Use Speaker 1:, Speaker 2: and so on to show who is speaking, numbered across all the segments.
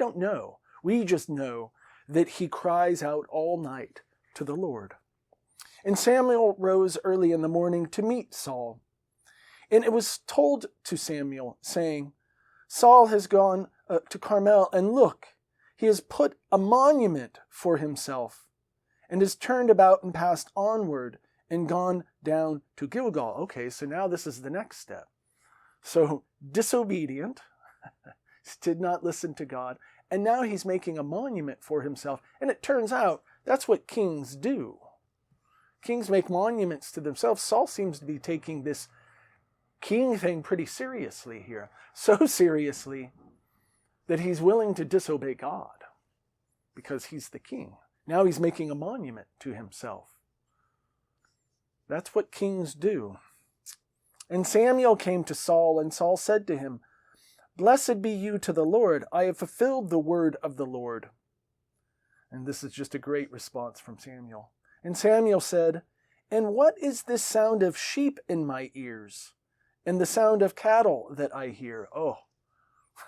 Speaker 1: don't know. We just know that he cries out all night to the Lord. And Samuel rose early in the morning to meet Saul. And it was told to Samuel, saying, Saul has gone to Carmel, and look, he has put a monument for himself, and has turned about and passed onward and gone down to Gilgal. Okay, so now this is the next step. So disobedient, did not listen to God, and now he's making a monument for himself. And it turns out that's what kings do. Kings make monuments to themselves. Saul seems to be taking this king thing pretty seriously here. So seriously that he's willing to disobey God because he's the king. Now he's making a monument to himself. That's what kings do. And Samuel came to Saul, and Saul said to him, Blessed be you to the Lord. I have fulfilled the word of the Lord. And this is just a great response from Samuel. And Samuel said, And what is this sound of sheep in my ears, and the sound of cattle that I hear? Oh,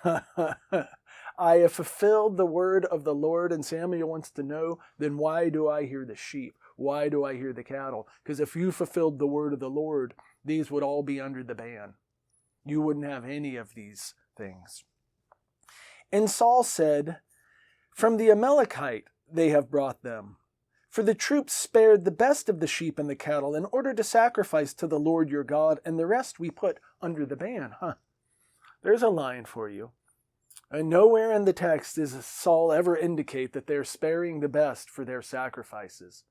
Speaker 1: I have fulfilled the word of the Lord. And Samuel wants to know, then why do I hear the sheep? Why do I hear the cattle? Because if you fulfilled the word of the Lord, these would all be under the ban. You wouldn't have any of these things. And Saul said, From the Amalekite they have brought them. For the troops spared the best of the sheep and the cattle in order to sacrifice to the Lord your God, and the rest we put under the ban. There's a line for you. And nowhere in the text does Saul ever indicate that they're sparing the best for their sacrifices.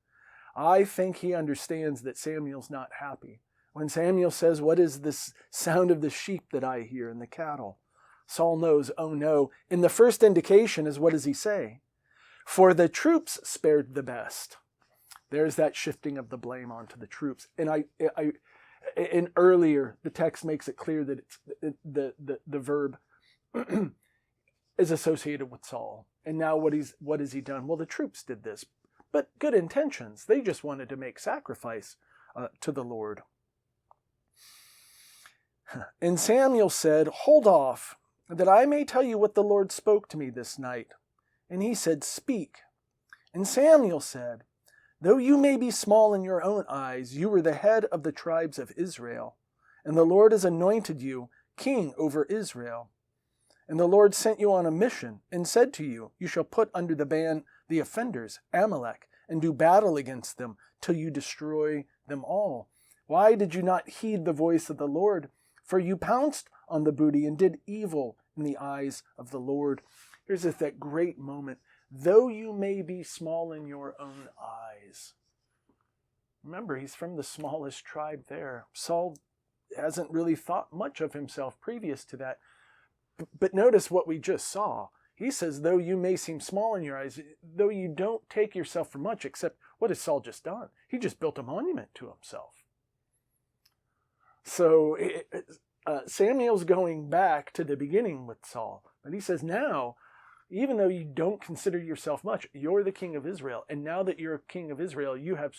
Speaker 1: I think he understands that Samuel's not happy. When Samuel says, What is this sound of the sheep that I hear and the cattle? Saul knows, oh no. And the first indication is, what does he say? For the troops spared the best. There's that shifting of the blame onto the troops. And and earlier, the text makes it clear that it's the verb is associated with Saul. And now what has he done? Well, the troops did this, but good intentions. They just wanted to make sacrifice to the Lord. And Samuel said, Hold off, that I may tell you what the Lord spoke to me this night. And he said, Speak. And Samuel said, Though you may be small in your own eyes, you were the head of the tribes of Israel, and the Lord has anointed you king over Israel. And the Lord sent you on a mission, and said to you, You shall put under the ban the offenders, Amalek, and do battle against them, till you destroy them all. Why did you not heed the voice of the Lord? For you pounced on the booty and did evil in the eyes of the Lord. Here's that great moment. Though you may be small in your own eyes. Remember, he's from the smallest tribe there. Saul hasn't really thought much of himself previous to that. But notice what we just saw. He says, though you may seem small in your eyes, though you don't take yourself for much, except what has Saul just done? He just built a monument to himself. So Samuel's going back to the beginning with Saul. But he says, now, even though you don't consider yourself much, you're the king of Israel. And now that you're king of Israel, you have